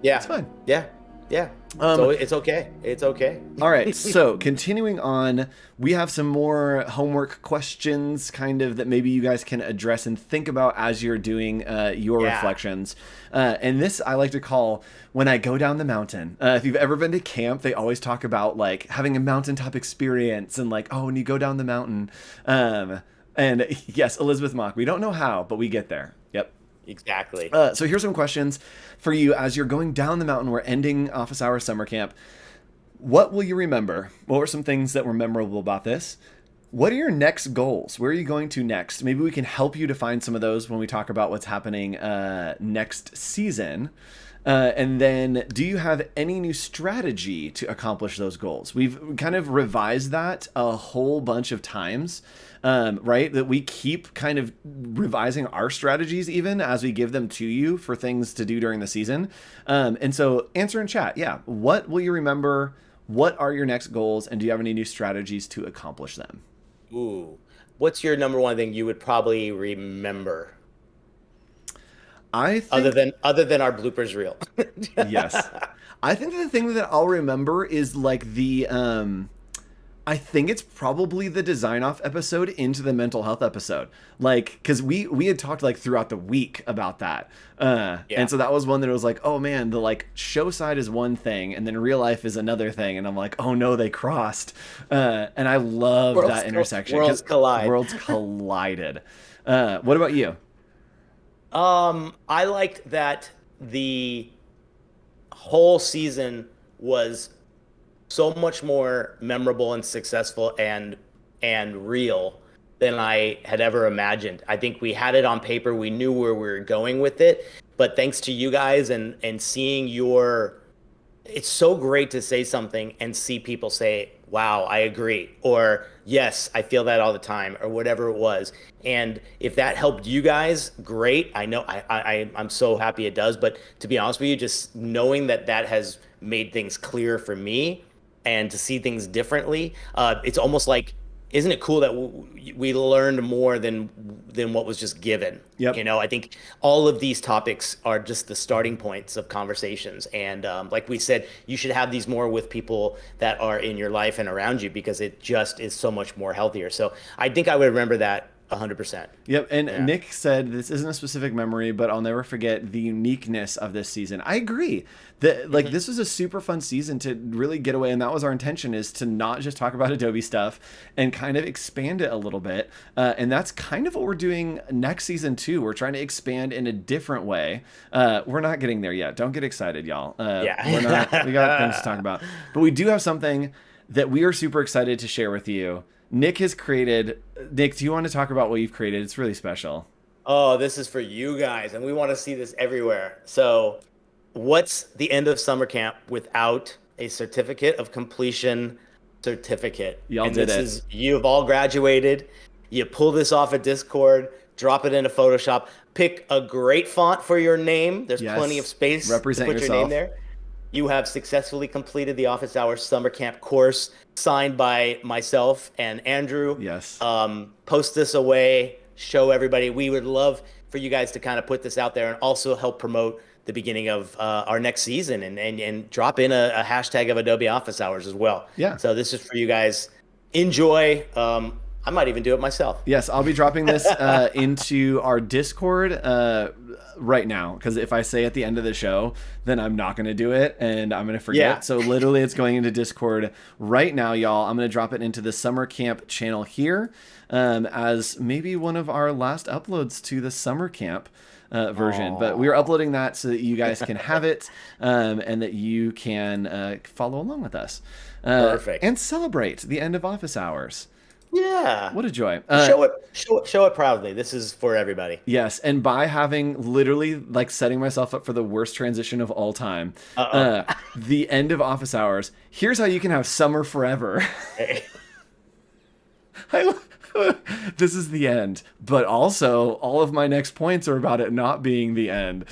Yeah. It's fine. Yeah. Yeah. So it's okay. It's okay. All right. So continuing on, we have some more homework questions kind of that maybe you guys can address and think about as you're doing your reflections. And this I like to call when I go down the mountain. If you've ever been to camp, they always talk about like having a mountaintop experience and like, oh, when you go down the mountain. And yes, Elizabeth Mock, we don't know how, but we get there. Yep. Exactly. So here's some questions for you as you're going down the mountain. We're ending Office Hours Summer Camp. What will you remember? What were some things that were memorable about this? What are your next goals? Where are you going to next? Maybe we can help you define some of those when we talk about what's happening next season. And then do you have any new strategy to accomplish those goals? We've kind of revised that a whole bunch of times, right? That we keep kind of revising our strategies even as we give them to you for things to do during the season. And so answer in chat. Yeah. What will you remember? What are your next goals? And do you have any new strategies to accomplish them? Ooh, what's your number one thing you would probably remember? I think, other than our bloopers reel. Yes. I think the thing that I'll remember is like the I think it's probably the design off episode into the mental health episode. Like, cause we had talked like throughout the week about that. And so that was one that was like, oh man, the like show side is one thing and then real life is another thing. And I'm like, oh no, they crossed. And I love that intersection. Worlds collide. Worlds collided. What about you? I liked that the whole season was so much more memorable and successful and real than I had ever imagined. I think we had it on paper. We knew where we were going with it, but thanks to you guys and seeing it's so great to say something and see people say, wow, I agree, or yes, I feel that all the time, or whatever it was. And if that helped you guys, great. I know I'm so happy it does, but to be honest with you, just knowing that has made things clear for me and to see things differently, it's almost like, isn't it cool that we learned more than what was just given? Yep. You know, I think all of these topics are just the starting points of conversations. And like we said, you should have these more with people that are in your life and around you, because it just is so much more healthier. So I think I would remember that 100%. Yep. And Nick said, this isn't a specific memory, but I'll never forget the uniqueness of this season. I agree that like this was a super fun season to really get away. And that was our intention, is to not just talk about Adobe stuff and kind of expand it a little bit. And that's kind of what we're doing next season too. We're trying to expand in a different way. We're not getting there yet. Don't get excited, y'all. We got things to talk about, but we do have something that we are super excited to share with you. Nick has created. Nick, do you want to talk about what you've created? It's really special. Oh, this is for you guys, and we want to see this everywhere. So, what's the end of summer camp without a certificate of completion certificate? Y'all And did this it. is, you've all graduated. You pull this off of Discord, drop it into Photoshop, pick a great font for your name. There's plenty of Yes. space to Represent put your name yourself. there. You have successfully completed the Office Hours Summer Camp course signed by myself and Andrew. Yes. Post this away, show everybody. We would love for you guys to kind of put this out there and also help promote the beginning of our next season and drop in a hashtag of Adobe Office Hours as well. Yeah. So this is for you guys. Enjoy. I might even do it myself. Yes, I'll be dropping this into our Discord right now, because if I say at the end of the show, then I'm not going to do it and I'm going to forget. Yeah. So literally it's going into Discord right now, y'all. I'm going to drop it into the summer camp channel here as maybe one of our last uploads to the summer camp version. Aww. But we're uploading that so that you guys can have it and that you can follow along with us. Perfect. And celebrate the end of office hours. Yeah. What a joy. Show it proudly. This is for everybody. Yes, and by having literally like setting myself up for the worst transition of all time, the end of office hours, here's how you can have summer forever. This is the end, but also all of my next points are about it not being the end.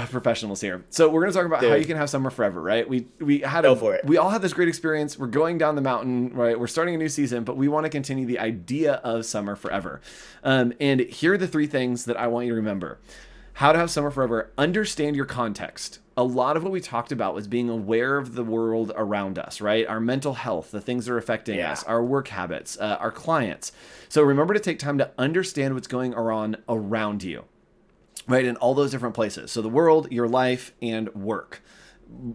Professionals here. So we're going to talk about how you can have summer forever, right? We all had this great experience. We're going down the mountain, right? We're starting a new season, but we want to continue the idea of summer forever. And here are the 3 things that I want you to remember. How to have summer forever. Understand your context. A lot of what we talked about was being aware of the world around us, right? Our mental health, the things that are affecting us, our work habits, our clients. So remember to take time to understand what's going on around you. Right, in all those different places. So the world, your life, and work.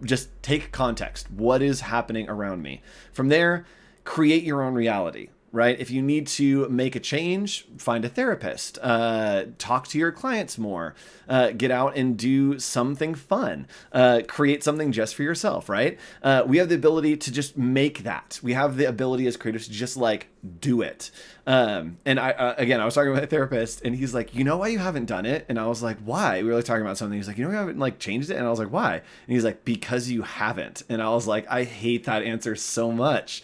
Just take context. What is happening around me? From there, create your own reality. Right? If you need to make a change, find a therapist, talk to your clients more, get out and do something fun, create something just for yourself, right? We have the ability to just make that. We have the ability as creators to just like do it. And I was talking with a therapist and he's like, you know why you haven't done it? And I was like, why? We were like talking about something. He's like, you know, you haven't like changed it. And I was like, why? And he's like, because you haven't. And I was like, I hate that answer so much.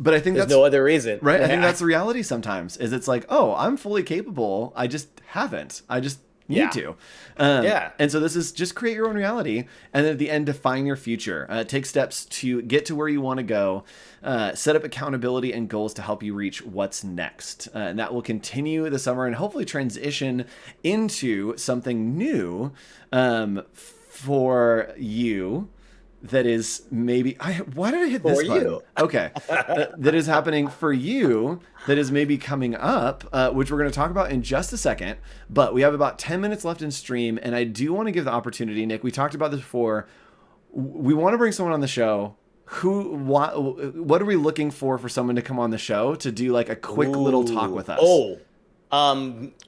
But I think there's no other reason, right? I think that's the reality sometimes is it's like, oh, I'm fully capable. I just haven't. I just need to. And so this is just create your own reality. And then at the end, define your future. Take steps to get to where you want to go. Set up accountability and goals to help you reach what's next. And that will continue the summer and hopefully transition into something new for you. That is maybe why did I hit this button? You. Okay, that is happening for you. That is maybe coming up, which we're going to talk about in just a second. But we have about 10 minutes left in stream, and I do want to give the opportunity, Nick. We talked about this before. We want to bring someone on the show. What are we looking for someone to come on the show to do like a quick little talk with us?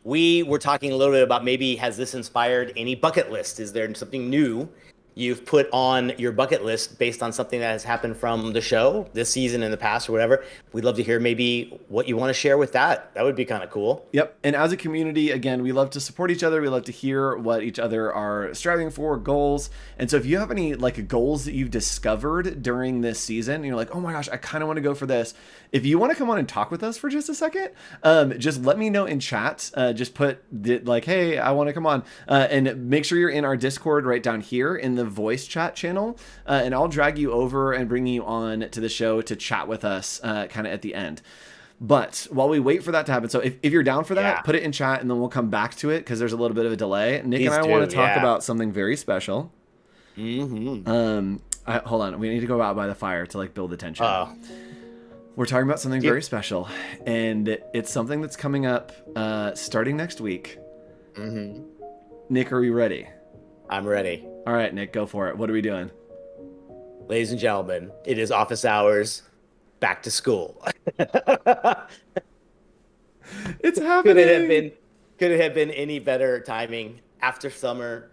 We were talking a little bit about maybe has this inspired any bucket list? Is there something new you've put on your bucket list based on something that has happened from the show this season in the past or whatever? We'd love to hear maybe what you want to share with that. That would be kind of cool. Yep. And as a community, again, we love to support each other. We love to hear what each other are striving for, goals. And so if you have any like goals that you've discovered during this season, and you're like, oh my gosh, I kind of want to go for this. If you want to come on and talk with us for just a second, just let me know in chat. Just put like, hey, I want to come on, and make sure you're in our Discord right down here in the voice chat channel. And I'll drag you over and bring you on to the show to chat with us kind of at the end. But while we wait for that to happen, so if you're down for that, put it in chat and then we'll come back to it because there's a little bit of a delay. Nick and I want to talk about something very special. Mm-hmm. Hold on. We need to go out by the fire to like build the tension. We're talking about something very special, and it's something that's coming up starting next week. Mm-hmm. Nick, are you ready? I'm ready. All right, Nick, go for it. What are we doing? Ladies and gentlemen, it is office hours, back to school. It's happening. Could it have been any better timing after summer?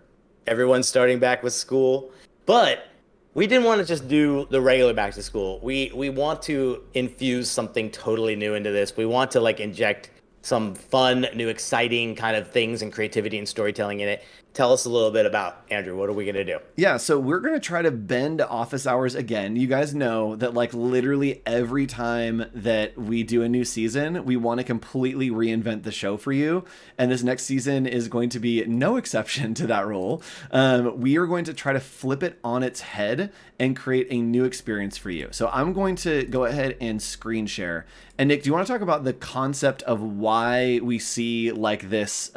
Everyone's starting back with school, but we didn't want to just do the regular back to school. We want to infuse something totally new into this. We want to like inject some fun, new, exciting kind of things and creativity and storytelling in it. Tell us a little bit about, Andrew, what are we going to do? Yeah, so we're going to try to bend office hours again. You guys know that like literally every time that we do a new season, we want to completely reinvent the show for you. And this next season is going to be no exception to that rule. We are going to try to flip it on its head and create a new experience for you. So I'm going to go ahead and screen share. And Nick, do you want to talk about the concept of why we see like this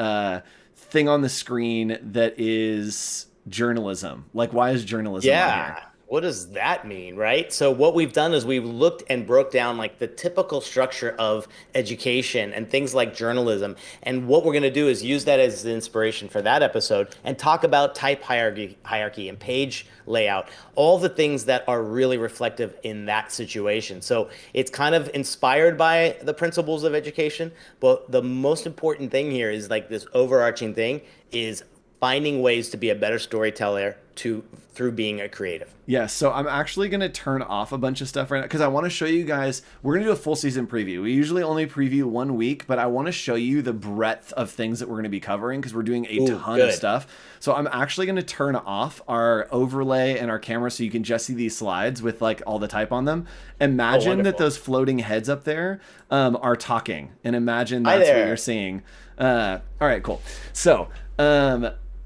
thing on the screen that is journalism? Like, why is journalism on here? What does that mean, right? So what we've done is we've looked and broke down like the typical structure of education and things like journalism. And what we're going to do is use that as the inspiration for that episode and talk about type hierarchy and page layout, all the things that are really reflective in that situation. So it's kind of inspired by the principles of education, but the most important thing here is like this overarching thing is finding ways to be a better storyteller through being a creative. Yeah, so I'm actually going to turn off a bunch of stuff right now because I want to show you guys, we're going to do a full season preview. We usually only preview 1 week, but I want to show you the breadth of things that we're going to be covering because we're doing a ton of stuff. So I'm actually going to turn off our overlay and our camera so you can just see these slides with like all the type on them. Imagine that those floating heads up there are talking, and imagine that's what you're seeing. All right, cool. So,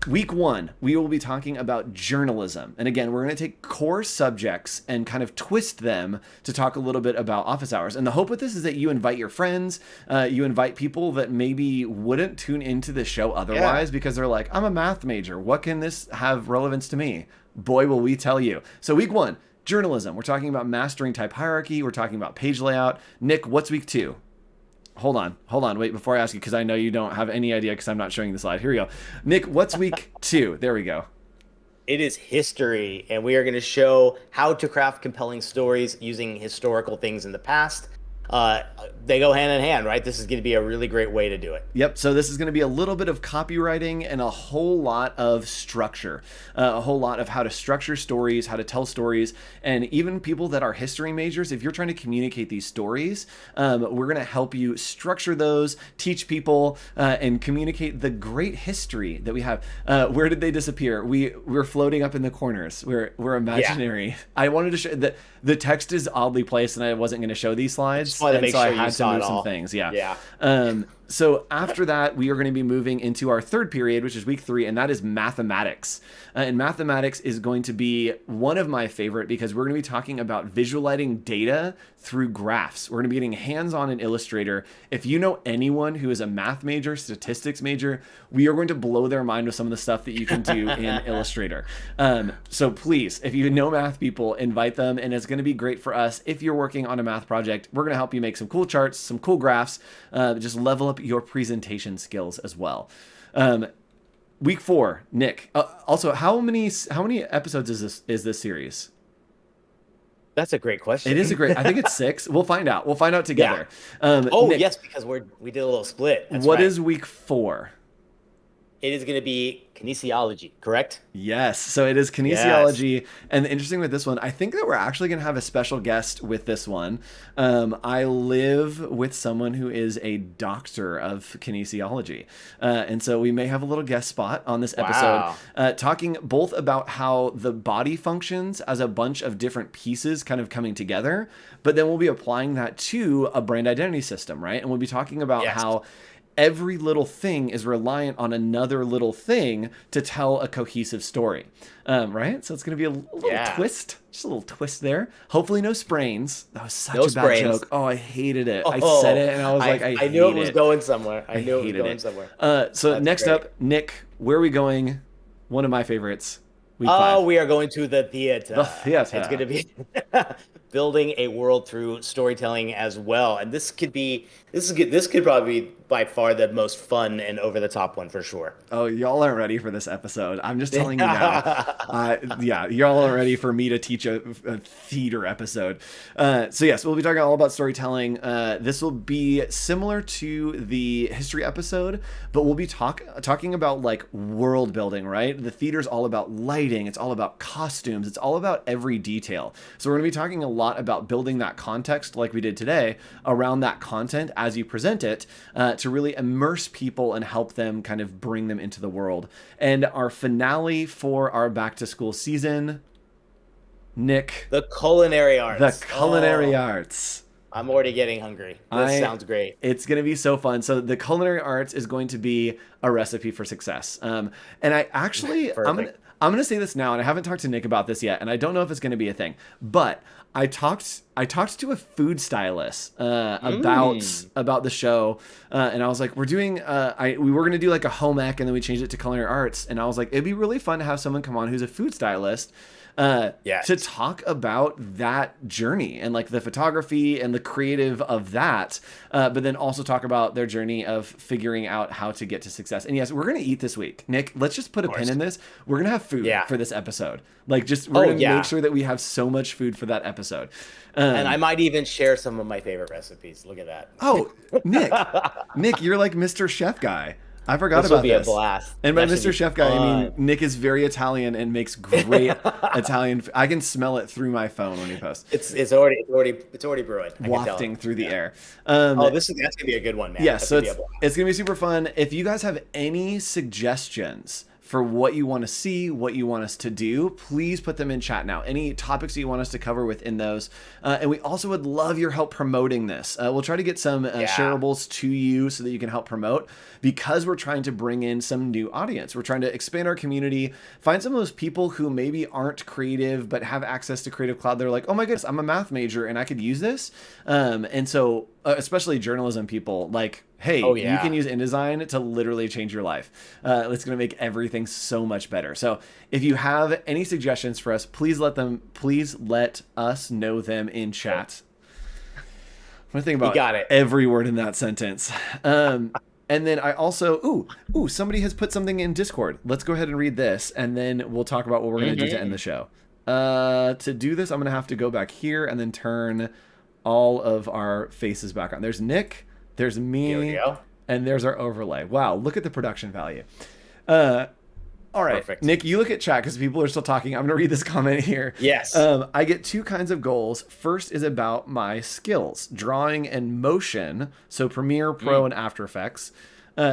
Week 1, we will be talking about journalism. And again, we're going to take core subjects and kind of twist them to talk a little bit about office hours. And the hope with this is that you invite your friends, you invite people that maybe wouldn't tune into the show otherwise because they're like, I'm a math major. What can this have relevance to me? Boy, will we tell you. So week 1, journalism. We're talking about mastering type hierarchy. We're talking about page layout. Nick, what's week 2? Hold on. Wait, before I ask you, because I know you don't have any idea because I'm not showing you the slide. Here we go. Nick, what's week 2? There we go. It is history, and we are going to show how to craft compelling stories using historical things in the past. They go hand in hand, right? This is going to be a really great way to do it. Yep. So this is going to be a little bit of copywriting and a whole lot of structure, a whole lot of how to structure stories, how to tell stories. And even people that are history majors, if you're trying to communicate these stories, we're going to help you structure those, teach people, and communicate the great history that we have. Where did they disappear? We're floating up in the corners. We're imaginary. Yeah. I wanted to show that the text is oddly placed and I wasn't going to show these slides. And so I had to move some things. Yeah. So after that, we are going to be moving into our third period, which is week 3, and that is mathematics. And mathematics is going to be one of my favorite because we're going to be talking about visualizing data through graphs. We're going to be getting hands-on in Illustrator. If you know anyone who is a math major, statistics major, we are going to blow their mind with some of the stuff that you can do in Illustrator. So please, if you know math people, invite them, and it's going to be great for us. If you're working on a math project, we're going to help you make some cool charts, some cool graphs, just level up your presentation skills as well. Week 4, Nick. Also, how many episodes is this series? That's a great question. It is a great. I think it's 6. We'll find out. We'll find out together. Nick, yes, because we did a little split. That's what is week 4? It is going to be kinesiology, correct? Yes. So it is kinesiology. Yes. And the interesting with this one, I think that we're actually going to have a special guest with this one. I live with someone who is a doctor of kinesiology. And so we may have a little guest spot on this episode, talking both about how the body functions as a bunch of different pieces kind of coming together, but then we'll be applying that to a brand identity system, right? And we'll be talking about how every little thing is reliant on another little thing to tell a cohesive story, right? So it's going to be a little twist, just a little twist there. Hopefully no sprains. That was such a bad joke. Oh, I hated it. I said it and I was like, I knew it was going somewhere. I knew it was going somewhere. So next up, Nick, where are we going? One of my favorites. Week 5. We are going to the theater. The theater. It's going to be building a world through storytelling as well. And this could probably be by far the most fun and over the top one for sure. Oh, y'all aren't ready for this episode. I'm just telling you now. Y'all aren't ready for me to teach a theater episode. So yes, we'll be talking all about storytelling. This will be similar to the history episode, but we'll be talking about like world building, right? The theater's all about lighting. It's all about costumes. It's all about every detail. So we're going to be talking a lot lot about building that context like we did today around that content as you present it to really immerse people and help them kind of bring them into the world. And our finale for our back to school season, Nick. The culinary arts. The culinary arts. I'm already getting hungry. This sounds great. It's going to be so fun. So the culinary arts is going to be a recipe for success. And I actually, I'm going to say this now, and I haven't talked to Nick about this yet, and I don't know if it's going to be a thing, but I talked to a food stylist about the show, and I was like, we were going to do like a home ec, and then we changed it to culinary arts, and I was like, it'd be really fun to have someone come on who's a food stylist to talk about that journey and like the photography and the creative of that, but then also talk about their journey of figuring out how to get to success. And yes, we're going to eat this week. Nick, let's just put a pin in this. We're going to have food for this episode. Like we're going to make sure that we have so much food for that episode. And I might even share some of my favorite recipes. Look at that. Oh, Nick, you're like Mr. Chef guy. I forgot this about will be this. A blast. And by Mr. Chef guy, I mean Nick is very Italian and makes great Italian. I can smell it through my phone when he posts. It's already brewing. Wafting through the air. That's gonna be a good one, man. Yeah, so it's gonna be super fun. If you guys have any suggestions for what you want to see, what you want us to do, please put them in chat now. Any topics that you want us to cover within those. And we also would love your help promoting this. We'll try to get some shareables to you so that you can help promote, because we're trying to bring in some new audience. We're trying to expand our community, find some of those people who maybe aren't creative but have access to Creative Cloud. They're like, oh my goodness, I'm a math major and I could use this. And so especially journalism people, like, hey, you can use InDesign to literally change your life. It's going to make everything so much better. So if you have any suggestions for us, please let us know them in chat. I'm going to think about every word in that sentence. And then I also, somebody has put something in Discord. Let's go ahead and read this, and then we'll talk about what we're going to do to end the show. To do this, I'm going to have to go back here and then turn all of our faces back on. There's Nick, there's me, and there's our overlay. Wow, look at the production value. All right, perfect. Nick, you look at chat because people are still talking. I'm going to read this comment here. Yes. I get two kinds of goals. First is about my skills, drawing and motion, so Premiere Pro and After Effects.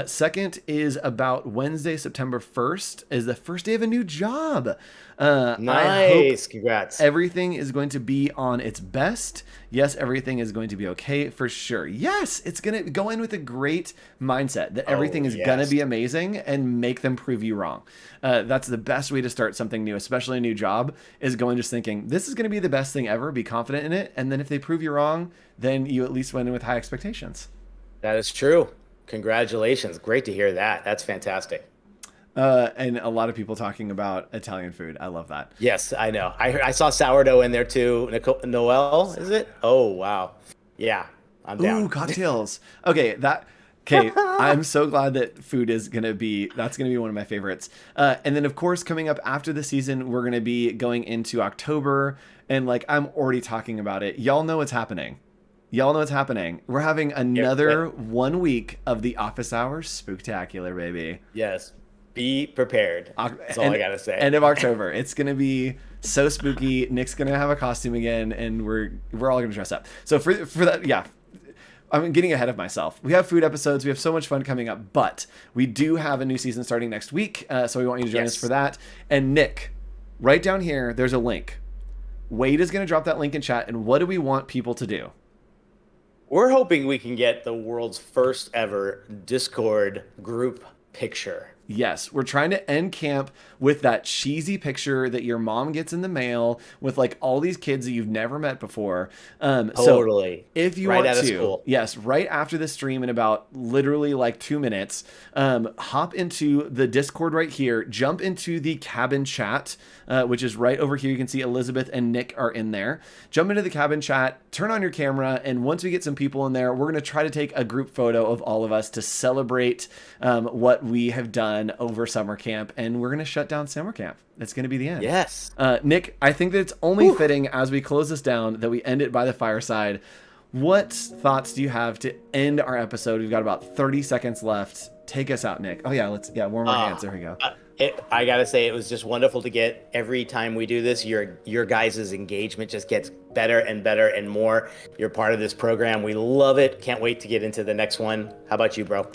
Second is about Wednesday, September 1st, is the first day of a new job. Nice. Congrats. Everything is going to be on its best. Yes, everything is going to be okay for sure. Yes, it's going to go in with a great mindset that everything is going to be amazing and make them prove you wrong. That's the best way to start something new, especially a new job, is going just thinking, this is going to be the best thing ever. Be confident in it. And then if they prove you wrong, then you at least went in with high expectations. That is true. Congratulations. Great to hear that. That's fantastic. And a lot of people talking about Italian food. I love that. Yes, I know. I saw sourdough in there too. Noel, is it? Oh, wow. Yeah, I'm down. Ooh, cocktails. Okay, I'm so glad that food is going to be one of my favorites. And then, of course, coming up after the season, we're going to be going into October. And like, I'm already talking about it. Y'all know what's happening. We're having another 1 week of the Office Hours Spooktacular, baby. Yes. Be prepared. That's all I got to say. End of October. It's going to be so spooky. Nick's going to have a costume again, and we're all going to dress up. So for that, I'm getting ahead of myself. We have food episodes. We have so much fun coming up, but we do have a new season starting next week. So we want you to join us for that. And Nick, right down here, there's a link. Wade is going to drop that link in chat. And what do we want people to do? We're hoping we can get the world's first ever Discord group picture. Yes, we're trying to end camp with that cheesy picture that your mom gets in the mail with like all these kids that you've never met before. Totally. So if you want to, yes, right after the stream in about literally like 2 minutes, hop into the Discord right here, jump into the cabin chat, which is right over here. You can see Elizabeth and Nick are in there. Jump into the cabin chat, turn on your camera, and once we get some people in there, we're going to try to take a group photo of all of us to celebrate what we have done over summer camp, and we're going to shut down summer camp. It's going to be the end. Yes. Nick, I think that it's only fitting as we close this down that we end it by the fireside. What thoughts do you have to end our episode? We've got about 30 seconds left. Take us out, Nick. Oh yeah, warm our hands. There we go. I gotta say, it was just wonderful to get every time we do this. Your guys' engagement just gets better and better and more. You're part of this program. We love it. Can't wait to get into the next one. How about you, bro?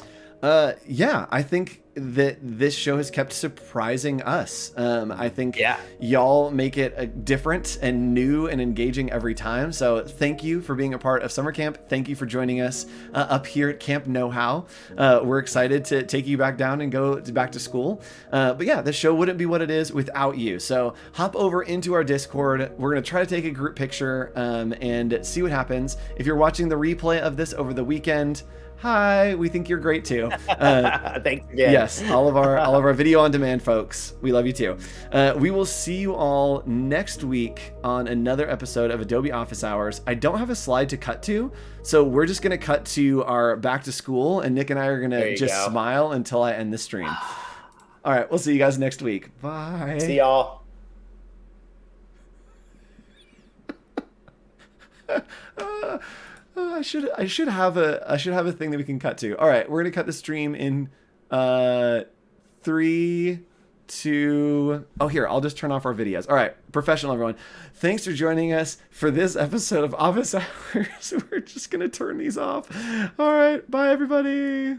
Yeah, I think that this show has kept surprising us. I think y'all make it different and new and engaging every time. So thank you for being a part of summer camp. Thank you for joining us up here at Camp Know How. We're excited to take you back down and go back to school. But yeah, this show wouldn't be what it is without you. So hop over into our Discord. We're going to try to take a group picture and see what happens. If you're watching the replay of this over the weekend, hi, we think you're great too. Thanks again. Yes, all of our video on demand folks, we love you too. We will see you all next week on another episode of Adobe Office Hours. I don't have a slide to cut to, so we're just gonna cut to our back to school, and Nick and I are gonna just smile until I end the stream. All right, we'll see you guys next week. Bye. See y'all. I should have a thing that we can cut to. All right, we're gonna cut the stream in 3, 2. Oh, here, I'll just turn off our videos. All right, professional everyone. Thanks for joining us for this episode of Office Hours. We're just gonna turn these off. All right, bye everybody.